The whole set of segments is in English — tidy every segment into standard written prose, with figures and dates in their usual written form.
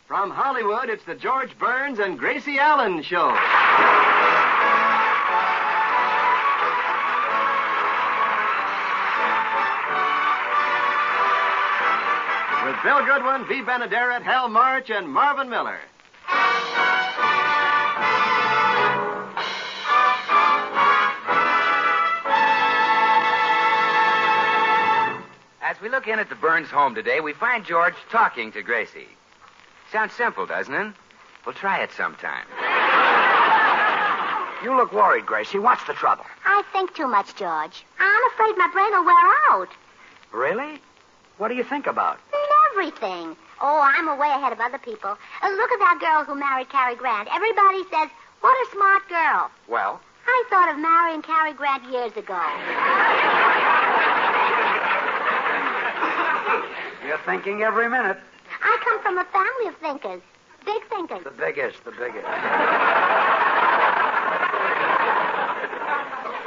From Hollywood, it's the George Burns and Gracie Allen Show. With Bill Goodwin, V. Benaderet, Hal March, and Marvin Miller. As we look in at the Burns home today, we find George talking to Gracie. Sounds simple, doesn't it? We'll try it sometime. You look worried, Gracie. What's the trouble? I think too much, George. I'm afraid my brain will wear out. Really? What do you think about? Everything. Oh, I'm way ahead of other people. Look at that girl who married Cary Grant. Everybody says, what a smart girl. Well? I thought of marrying Cary Grant years ago. You're thinking every minute. I come from a family of thinkers. Big thinkers. The biggest.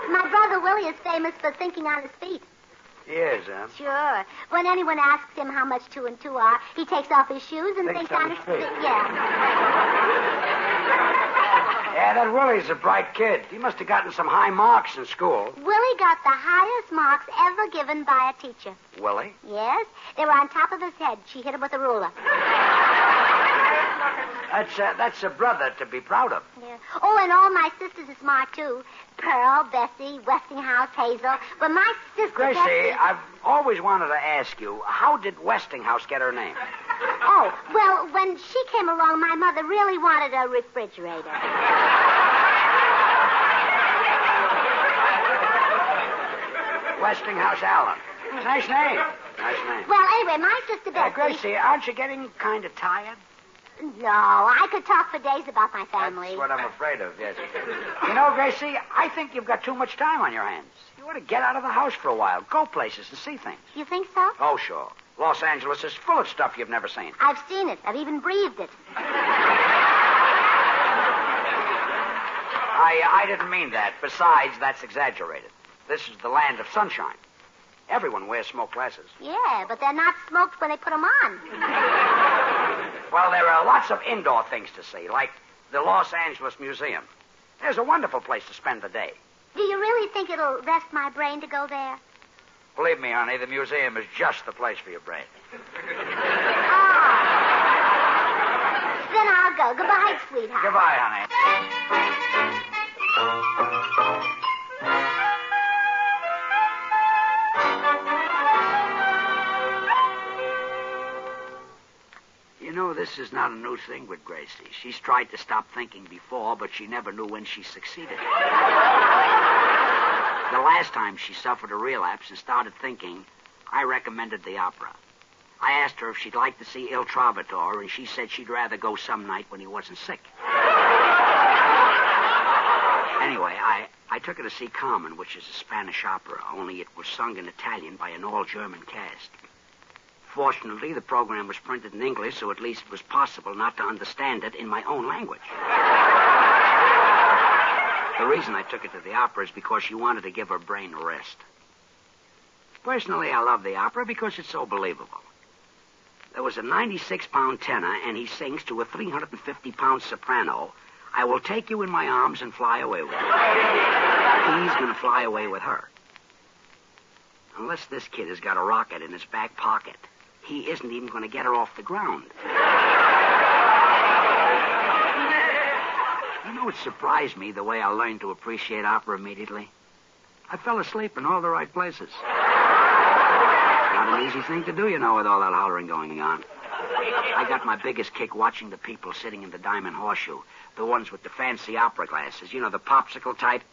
My brother Willie is famous for thinking on his feet. He is, huh? Sure. When anyone asks him how much 2 and 2 are, he takes off his shoes and thinks on his feet. Yeah. Yeah, that Willie's a bright kid. He must have gotten some high marks in school. Willie got the highest marks ever given by a teacher. Willie? Yes. They were on top of his head. She hit him with a ruler. That's a brother to be proud of. Yeah. Oh, and all my sisters are smart, too. Pearl, Bessie, Westinghouse, Hazel. But my sister... Gracie, Bessie... I've always wanted to ask you, how did Westinghouse get her name? Oh, well, when she came along, my mother really wanted a refrigerator. Westinghouse Allen. Nice name. Well, anyway, my sister Bessie... Gracie, aren't you getting kind of tired? No, I could talk for days about my family. That's what I'm afraid of, yes. You know, Gracie, I think you've got too much time on your hands. You ought to get out of the house for a while, go places and see things. You think so? Oh, sure. Los Angeles is full of stuff you've never seen. I've seen it. I've even breathed it. I didn't mean that. Besides, that's exaggerated. This is the land of sunshine. Everyone wears smoke glasses. Yeah, but they're not smoked when they put them on. Well, there are lots of indoor things to see, like the Los Angeles Museum. There's a wonderful place to spend the day. Do you really think it'll rest my brain to go there? Believe me, honey, the museum is just the place for your brain. Then I'll go. Goodbye, sweetheart. Goodbye, honey. You know, this is not a new thing with Gracie. She's tried to stop thinking before, but she never knew when she succeeded. The last time she suffered a relapse and started thinking, I recommended the opera. I asked her if she'd like to see Il Trovatore, and she said she'd rather go some night when he wasn't sick. Anyway, I took her to see Carmen, which is a Spanish opera, only it was sung in Italian by an all-German cast. Fortunately, the program was printed in English, so at least it was possible not to understand it in my own language. The reason I took her to the opera is because she wanted to give her brain a rest. Personally, I love the opera because it's so believable. There was a 96-pound tenor, and he sings to a 350-pound soprano, I will take you in my arms and fly away with you. He's going to fly away with her. Unless this kid has got a rocket in his back pocket, he isn't even going to get her off the ground. You know, it surprised me the way I learned to appreciate opera immediately. I fell asleep in all the right places. Not an easy thing to do, you know, with all that hollering going on. I got my biggest kick watching the people sitting in the Diamond Horseshoe, the ones with the fancy opera glasses, you know, the popsicle type.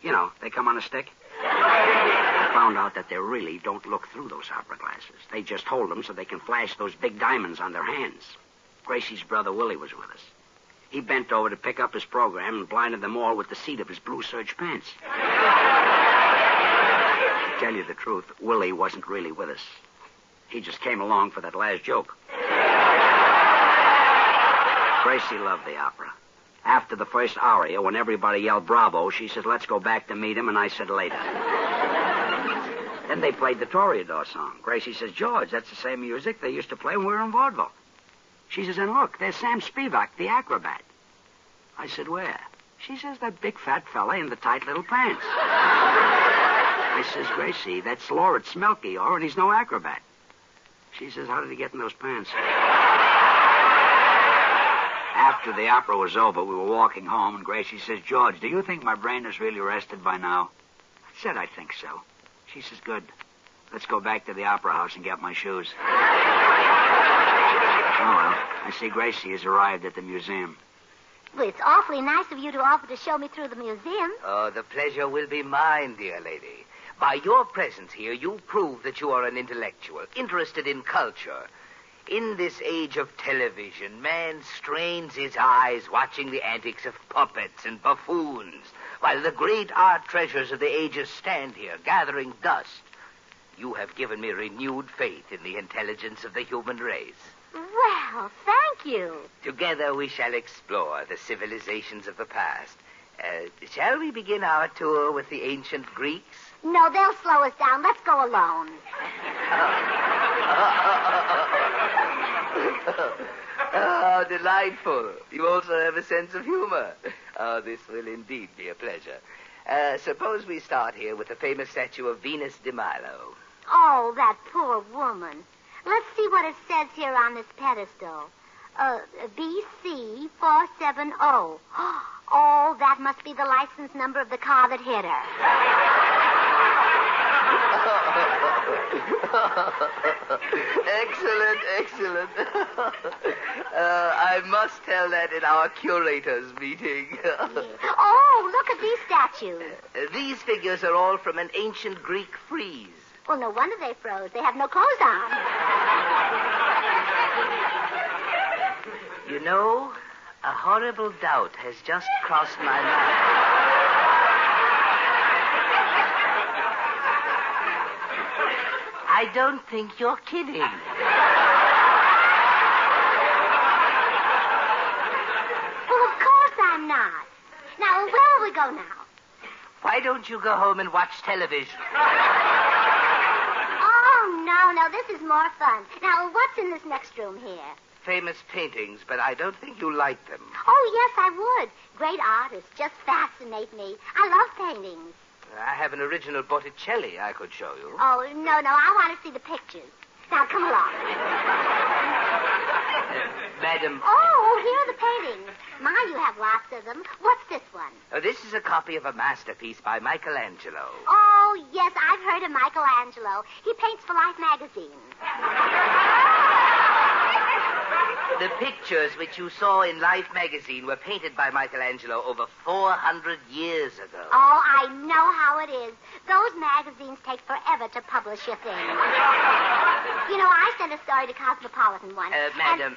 You know, they come on a stick. I found out that they really don't look through those opera glasses. They just hold them so they can flash those big diamonds on their hands. Gracie's brother Willie was with us. He bent over to pick up his program and blinded them all with the seat of his blue serge pants. To tell you the truth, Willie wasn't really with us. He just came along for that last joke. Gracie loved the opera. After the first aria, when everybody yelled bravo, she said, let's go back to meet him, and I said, later. Then they played the Toreador song. Gracie says, George, that's the same music they used to play when we were in vaudeville. She says, and look, there's Sam Spivak, the acrobat. I said, where? She says, that big fat fella in the tight little pants. I says, Gracie, that's Lawrence Melchior, and he's no acrobat. She says, how did he get in those pants? After the opera was over, we were walking home, and Gracie says, George, do you think my brain is really rested by now? I said, I think so. She says, good. Let's go back to the opera house and get my shoes. Oh, well, I see Gracie has arrived at the museum. Well, it's awfully nice of you to offer to show me through the museum. Oh, the pleasure will be mine, dear lady. By your presence here, you prove that you are an intellectual, interested in culture. In this age of television, man strains his eyes watching the antics of puppets and buffoons, while the great art treasures of the ages stand here, gathering dust. You have given me renewed faith in the intelligence of the human race. Well, thank you. Together we shall explore the civilizations of the past. Shall we begin our tour with the ancient Greeks? No, they'll slow us down. Let's go alone. Oh, delightful. You also have a sense of humor. Oh, this will indeed be a pleasure. Suppose we start here with the famous statue of Venus de Milo. Oh, that poor woman. Let's see what it says here on this pedestal. BC 470. Oh, that must be the license number of the car that hit her. Excellent. I must tell that in our curators' meeting. Oh, look at these statues. These figures are all from an ancient Greek frieze. Well, no wonder they froze. They have no clothes on. You know, a horrible doubt has just crossed my mind. I don't think you're kidding. Well, of course I'm not. Now, where will we go now? Why don't you go home and watch television? Oh, no, this is more fun. Now, what's in this next room here? Famous paintings, but I don't think you like them. Oh, yes, I would. Great artists just fascinate me. I love paintings. I have an original Botticelli I could show you. Oh, no, I want to see the pictures. Now, come along. Madam. Oh, here are the paintings. My, you have lots of them. What's this one? This is a copy of a masterpiece by Michelangelo. Oh, yes, I've heard of Michelangelo. He paints for Life magazine. The pictures which you saw in Life magazine were painted by Michelangelo over 400 years ago. Oh, I know how it is. Those magazines take forever to publish your thing. You know, I sent a story to Cosmopolitan once.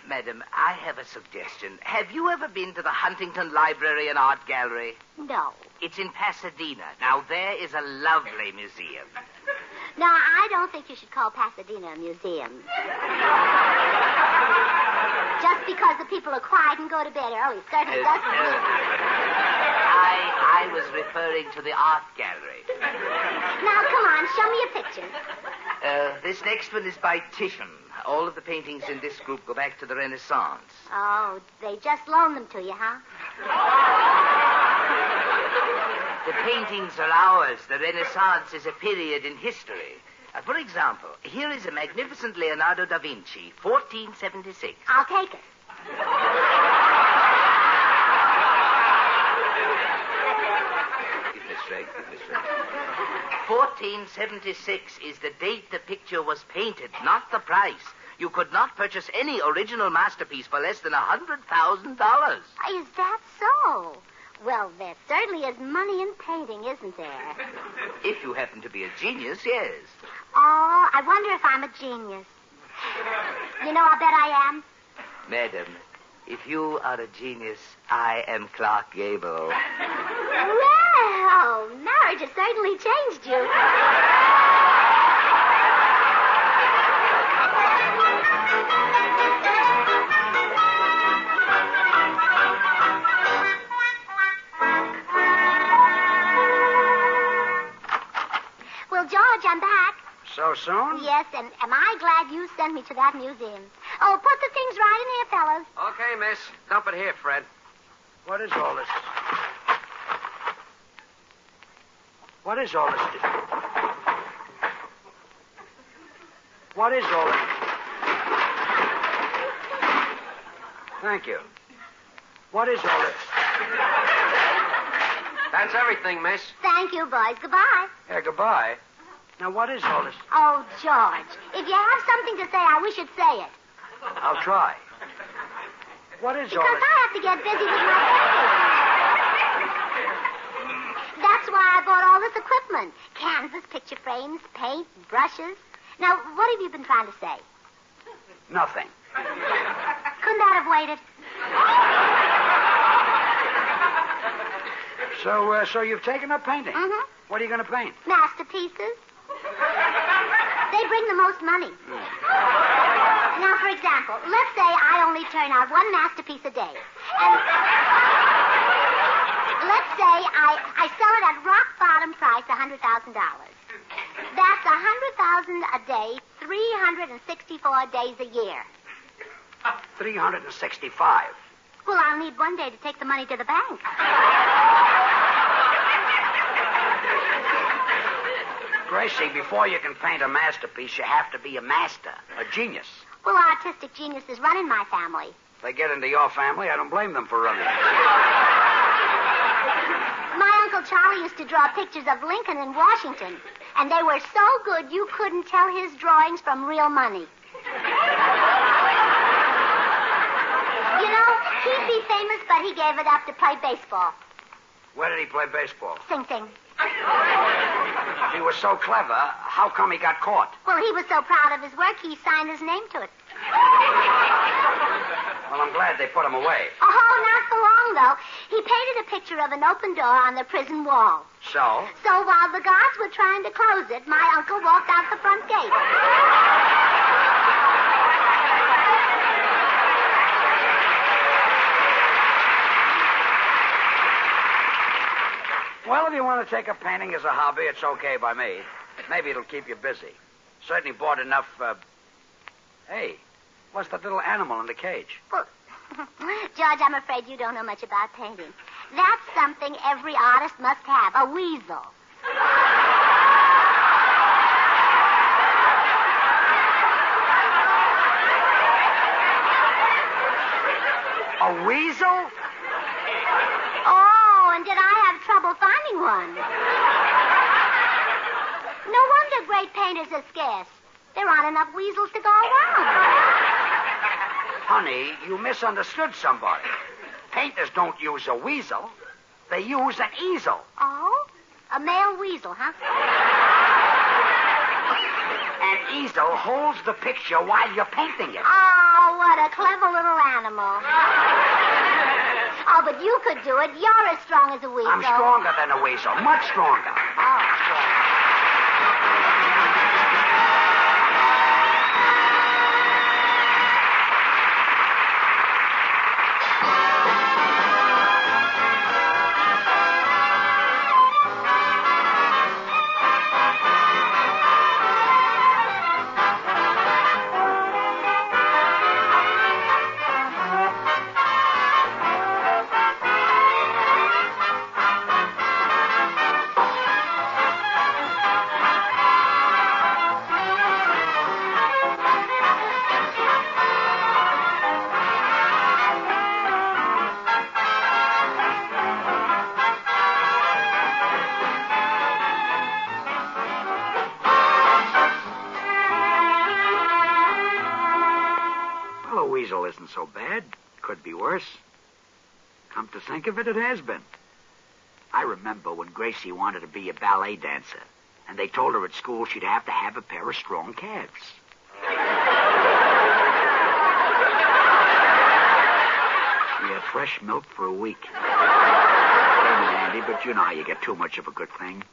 Madam, I have a suggestion. Have you ever been to the Huntington Library and Art Gallery? No. It's in Pasadena. Now, there is a lovely museum. No, I don't think you should call Pasadena a museum. Just because the people are quiet and go to bed early certainly doesn't mean... I was referring to the art gallery. Now, come on, show me a picture. This next one is by Titian. All of the paintings in this group go back to the Renaissance. Oh, they just loaned them to you, huh? The paintings are ours. The Renaissance is a period in history. For example, here is a magnificent Leonardo da Vinci, 1476. I'll take it. Give me straight. 1476 is the date the picture was painted, not the price. You could not purchase any original masterpiece for less than $100,000. Is that so? Well, there certainly is money in painting, isn't there? If you happen to be a genius, yes. Oh, I wonder if I'm a genius. You know, I bet I am. Madam, if you are a genius, I am Clark Gable. Well, marriage has certainly changed you. Well, George, I'm back. soon? Yes, and am I glad you sent me to that museum. Oh, put the things right in here, fellas. Okay, miss. Dump it here, Fred. What is all this? What is all this? What is all this? Thank you. What is all this? That's everything, miss. Thank you, boys. Goodbye. Yeah, goodbye. Now, what is all this? Oh, George, if you have something to say, I wish you'd say it. I'll try. What is all Because this? I have to get busy with my painting. That's why I bought all this equipment. Canvas, picture frames, paint, brushes. Now, what have you been trying to say? Nothing. Couldn't that have waited? So you've taken up painting? Mm-hmm. What are you going to paint? Masterpieces. They bring the most money. Now, for example, let's say I only turn out one masterpiece a day. And let's say I sell it at rock bottom price, $100,000. That's $100,000 a day, 364 days a year. 365. Well, I'll need one day to take the money to the bank. Gracie, before you can paint a masterpiece, you have to be a master, a genius. Well, artistic geniuses run in my family. If they get into your family, I don't blame them for running. My Uncle Charlie used to draw pictures of Lincoln and Washington, and they were so good you couldn't tell his drawings from real money. You know, he'd be famous, but he gave it up to play baseball. Where did he play baseball? Sing Sing. If he was so clever, how come he got caught? Well, he was so proud of his work, he signed his name to it. Well, I'm glad they put him away. Oh, not for long, though. He painted a picture of an open door on the prison wall. So? So while the guards were trying to close it, my uncle walked out the front gate. Well, if you want to take up painting as a hobby, it's okay by me. Maybe it'll keep you busy. Certainly bought enough, Hey, what's that little animal in the cage? Well, George, I'm afraid you don't know much about painting. That's something every artist must have, a weasel. A weasel? Oh, and did I have trouble finding one? No wonder great painters are scarce. There aren't enough weasels to go around. Honey, you misunderstood somebody. Painters don't use a weasel. They use an easel. Oh? A male weasel, huh? An easel holds the picture while you're painting it. Oh, what a clever little animal. Oh, but you could do it. You're as strong as a weasel. I'm stronger than a weasel, much stronger. Oh, good. Weasel isn't so bad. Could be worse. Come to think of it, it has been. I remember when Gracie wanted to be a ballet dancer, and they told her at school she'd have to have a pair of strong calves. She had fresh milk for a week. It was handy, but you know how you get too much of a good thing.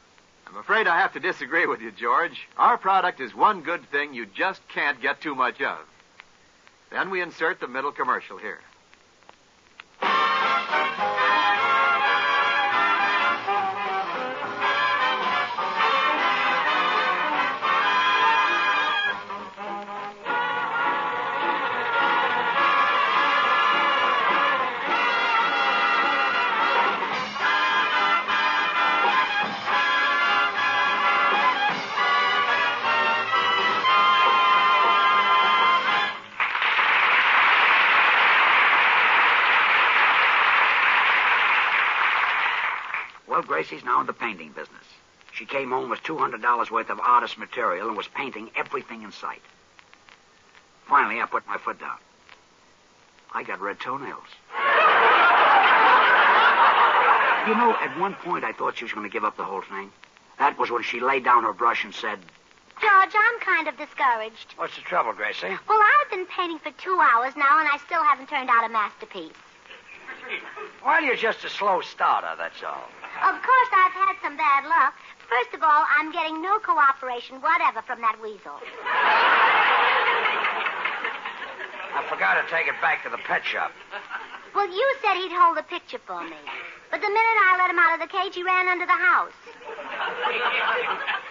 I'm afraid I have to disagree with you, George. Our product is one good thing you just can't get too much of. Then we insert the middle commercial here. Well, Gracie's now in the painting business. She came home with $200 worth of artist material and was painting everything in sight. Finally, I put my foot down. I got red toenails. You know, at one point I thought she was going to give up the whole thing. That was when she laid down her brush and said, George, I'm kind of discouraged. "What's the trouble, Gracie?" Well, I've been painting for 2 hours now, and I still haven't turned out a masterpiece. Well, you're just a slow starter, that's all. Of course, I've had some bad luck. First of all, I'm getting no cooperation whatever from that weasel. I forgot to take it back to the pet shop. Well, you said he'd hold the picture for me. But the minute I let him out of the cage, he ran under the house.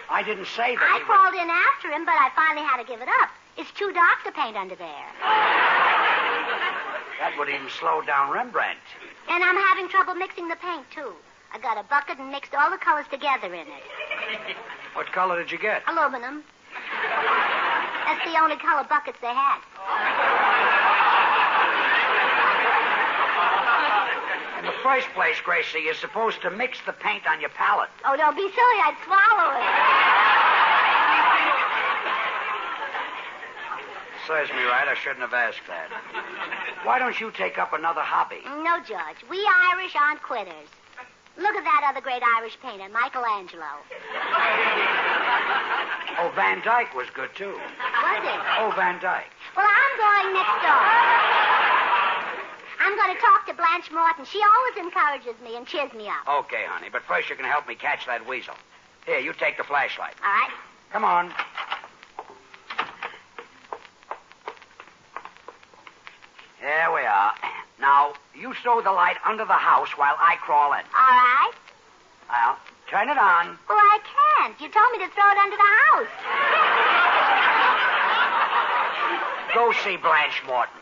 I didn't say that. I crawled in after him, but I finally had to give it up. It's too dark to paint under there. That would even slow down Rembrandt. And I'm having trouble mixing the paint, too. I got a bucket and mixed all the colors together in it. What color did you get? Aluminum. That's the only color buckets they had. In the first place, Gracie, you're supposed to mix the paint on your palette. Oh, don't be silly. I'd swallow it. Serves me right. I shouldn't have asked that. Why don't you take up another hobby? No, George. We Irish aren't quitters. Look at that other great Irish painter, Michelangelo. Oh, Van Dyke was good, too. Was it? Oh, Van Dyke. Well, I'm going next door. I'm going to talk to Blanche Morton. She always encourages me and cheers me up. Okay, honey, but first you're going to help me catch that weasel. Here, you take the flashlight. All right. Come on. There we are. Now, you throw the light under the house while I crawl in. All right. Well, turn it on. Well, I can't. You told me to throw it under the house. Go see Blanche Morton.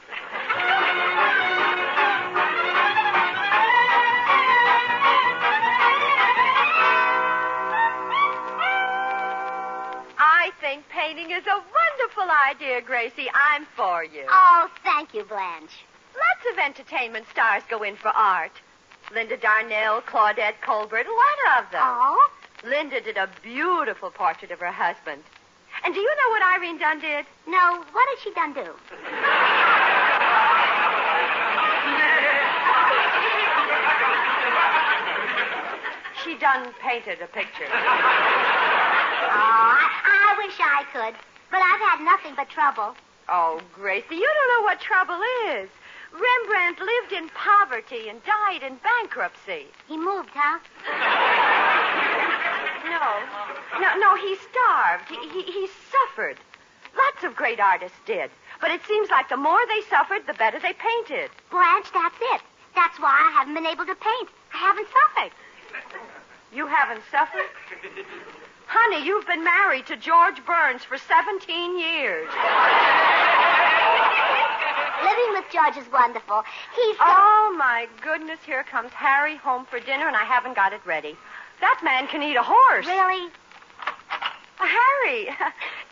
I think painting is a wonderful idea, Gracie. I'm for you. Oh, thank you, Blanche. Lots of entertainment stars go in for art. Linda Darnell, Claudette Colbert, a lot of them. Oh? Linda did a beautiful portrait of her husband. And do you know what Irene Dunn did? No, what did she done do? She done painted a picture. Oh, I wish I could. But I've had nothing but trouble. Oh, Gracie, you don't know what trouble is. Rembrandt lived in poverty and died in bankruptcy. He moved, huh? No, he starved. He suffered. Lots of great artists did. But it seems like the more they suffered, the better they painted. Blanche, that's it. That's why I haven't been able to paint. I haven't suffered. You haven't suffered? Honey, you've been married to George Burns for 17 years. Living with George is wonderful. He's so... Oh, my goodness, here comes Harry home for dinner, and I haven't got it ready. That man can eat a horse. Really? Harry,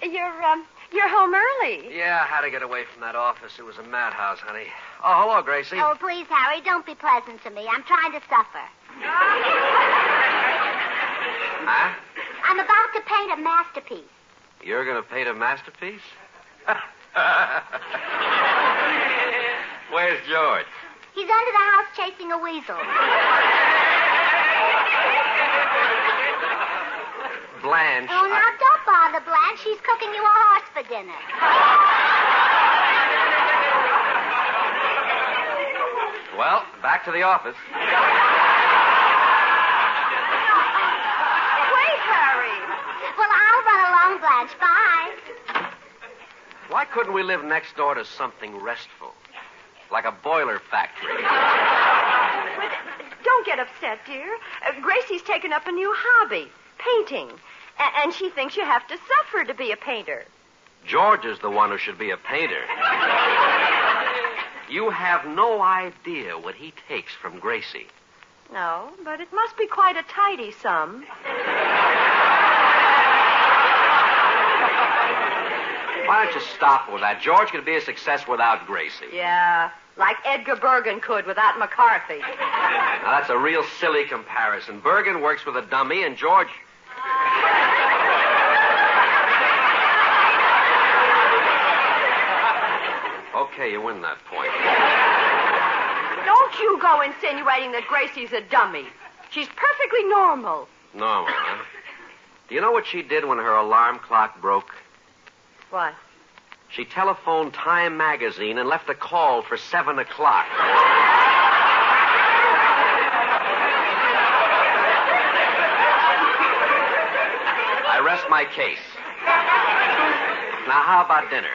you're home early. Yeah, I had to get away from that office. It was a madhouse, honey. Oh, hello, Gracie. Oh, please, Harry, don't be pleasant to me. I'm trying to suffer. Huh? I'm about to paint a masterpiece. You're going to paint a masterpiece? Where's George? He's under the house chasing a weasel. Blanche. Oh, now, don't bother, Blanche. She's cooking you a horse for dinner. Well, back to the office. Wait, Harry. Well, I'll run along, Blanche. Bye. Why couldn't we live next door to something restful? Like a boiler factory. Don't get upset, dear. Gracie's taken up a new hobby, painting. And she thinks you have to suffer to be a painter. George is the one who should be a painter. You have no idea what he takes from Gracie. No, but it must be quite a tidy sum. Why don't you stop with that? George could be a success without Gracie. Yeah, like Edgar Bergen could without McCarthy. Now, that's a real silly comparison. Bergen works with a dummy, and George... Okay, you win that point. Don't you go insinuating that Gracie's a dummy. She's perfectly normal. Normal, huh? Do you know what she did when her alarm clock broke? What? She telephoned Time magazine and left a call for 7 o'clock. I rest my case. Now, how about dinner?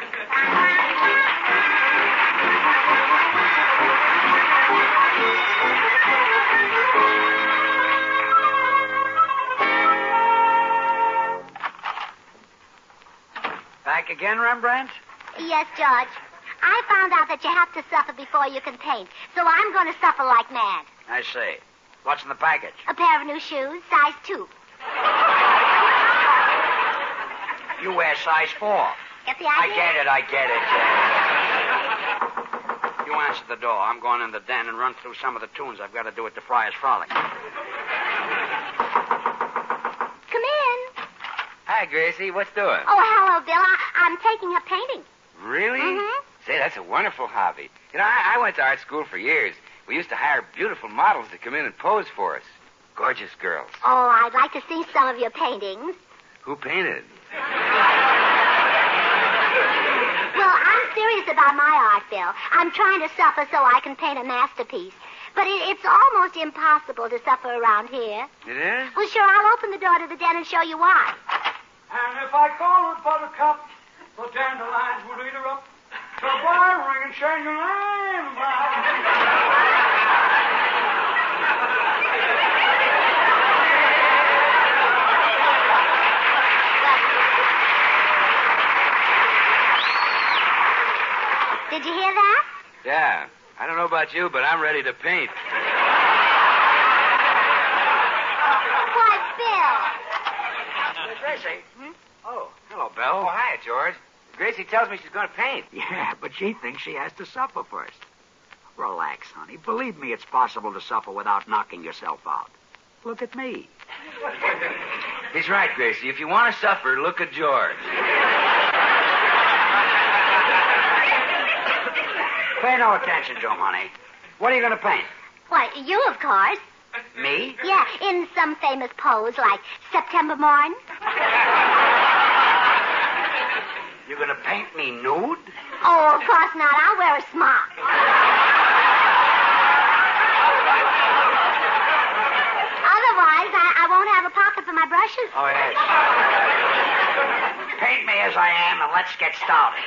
Back again, Rembrandt? Yes, George. I found out that you have to suffer before you can paint, so I'm going to suffer like mad. I see. What's in the package? A pair of new shoes, size 2. You wear size 4. Get the idea? I get it. You answer the door. I'm going in the den and run through some of the tunes I've got to do at the Friars Frolic. Come in. Hi, Gracie. What's doing? Oh, hello, Bill. I'm taking up painting. Really? Mm-hmm. Say, that's a wonderful hobby. You know, I went to art school for years. We used to hire beautiful models to come in and pose for us. Gorgeous girls. Oh, I'd like to see some of your paintings. Who painted? Well, I'm serious about my art, Bill. I'm trying to suffer so I can paint a masterpiece. But it's almost impossible to suffer around here. It is? Well, sure, I'll open the door to the den and show you why. And if I call her buttercup, the dandelions will eat her up. So boy, ring and change your name. Did you hear that? Yeah. I don't know about you, but I'm ready to paint. Why, Bill. Gracie? Oh, hello, Oh, Bill. hi, George. Gracie tells me she's going to paint. Yeah, but she thinks she has to suffer first. Relax, honey. Believe me, it's possible to suffer without knocking yourself out. Look at me. He's right, Gracie. If you want to suffer, look at George. Pay no attention to him, honey. What are you going to paint? Why, you, of course. Me? Yeah, in some famous pose like September Morn. You're going to paint me nude? Oh, of course not. I'll wear a smock. Otherwise, I won't have a pocket for my brushes. Oh, yes. Paint me as I am and let's get started.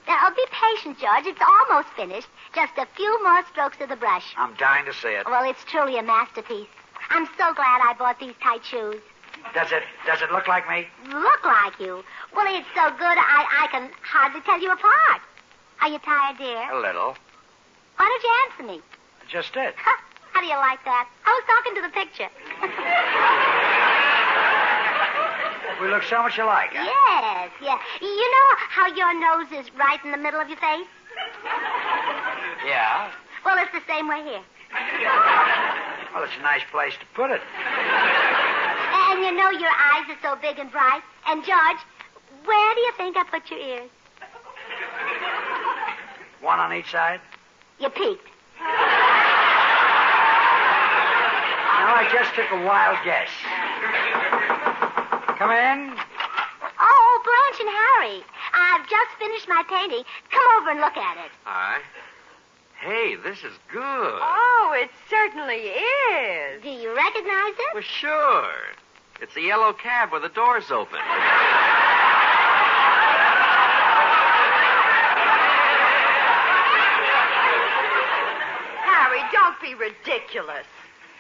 Now, be patient, George. It's almost finished. Just a few more strokes of the brush. I'm dying to see it. Well, it's truly a masterpiece. I'm so glad I bought these tight shoes. Does it look like me? Look like you. Well, it's so good I can hardly tell you apart. Are you tired, dear? A little. Why don't you answer me? Just it. How do you like that? I was talking to the picture. We look so much alike, huh? Yes, yeah. You know how your nose is right in the middle of your face? Yeah. Well, it's the same way here. Well, it's a nice place to put it. And you know your eyes are so big and bright. And, George, where do you think I put your ears? One on each side? You peeked. No, I just took a wild guess. Come in. Oh, Blanche and Harry. I've just finished my painting. Come over and look at it. All right. Hey, this is good. Oh, it certainly is. Do you recognize it? Well, sure. It's a yellow cab with the doors open. Harry, don't be ridiculous.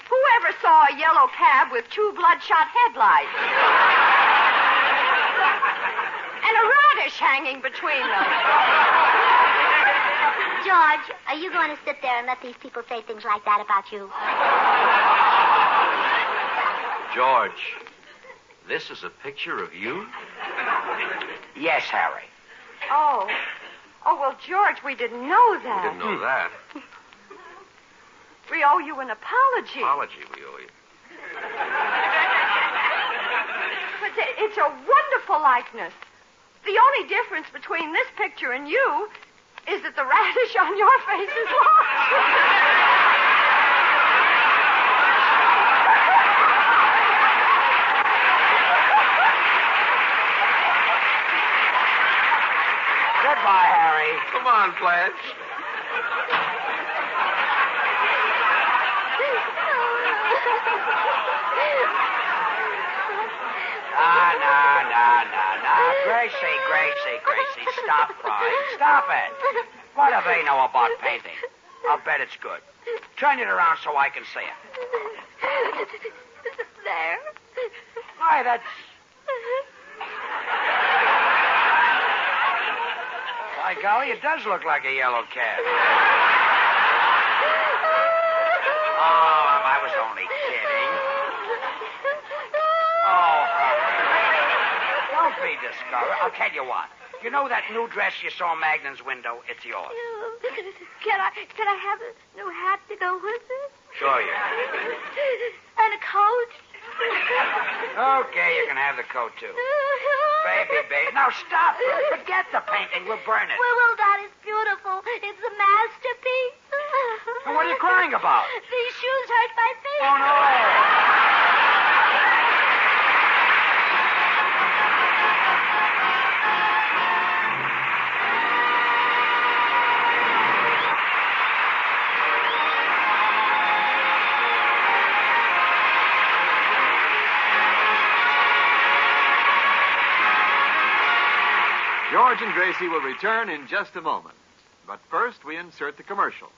Whoever saw a yellow cab with 2 bloodshot headlights? And a radish hanging between them. George, are you going to sit there and let these people say things like that about you? George, this is a picture of you? Yes, Harry. Oh. Oh, well, George, we didn't know that. We didn't know that. We owe you an apology. Apology we owe you. But it's a wonderful likeness. The only difference between this picture and you is that the radish on your face is lost. Goodbye, Harry. Come on, Blanche. No. Gracie, stop crying. Stop it. What do they know about painting? I'll bet it's good. Turn it around so I can see it. There. Why, that's... By golly, it does look like a yellow cat. Oh, I was only kidding. Oh, don't be discouraged. I'll tell you what. You know that new dress you saw in Magnan's window? It's yours. Can I have a new hat to go with it? Sure you. And a coat? Okay, you can have the coat, too. Baby. Now, stop. Forget the painting. We'll burn it. Well, that is beautiful. It's a masterpiece. And what are you crying about? These shoes hurt my feet. Oh, no. George and Gracie will return in just a moment. But first, we insert the commercial.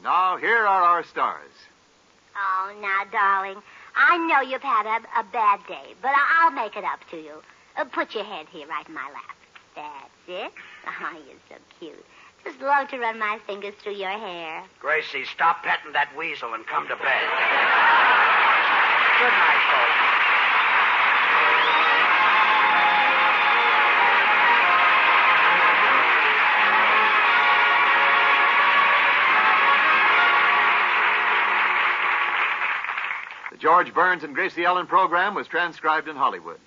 Now, here are our stars. Oh, now, darling, I know you've had a bad day, but I'll make it up to you. Put your head here right in my lap. That's it. Oh, you're so cute. Just love to run my fingers through your hair. Gracie, stop petting that weasel and come to bed. Good night, folks. The George Burns and Gracie Ellen program was transcribed in Hollywood.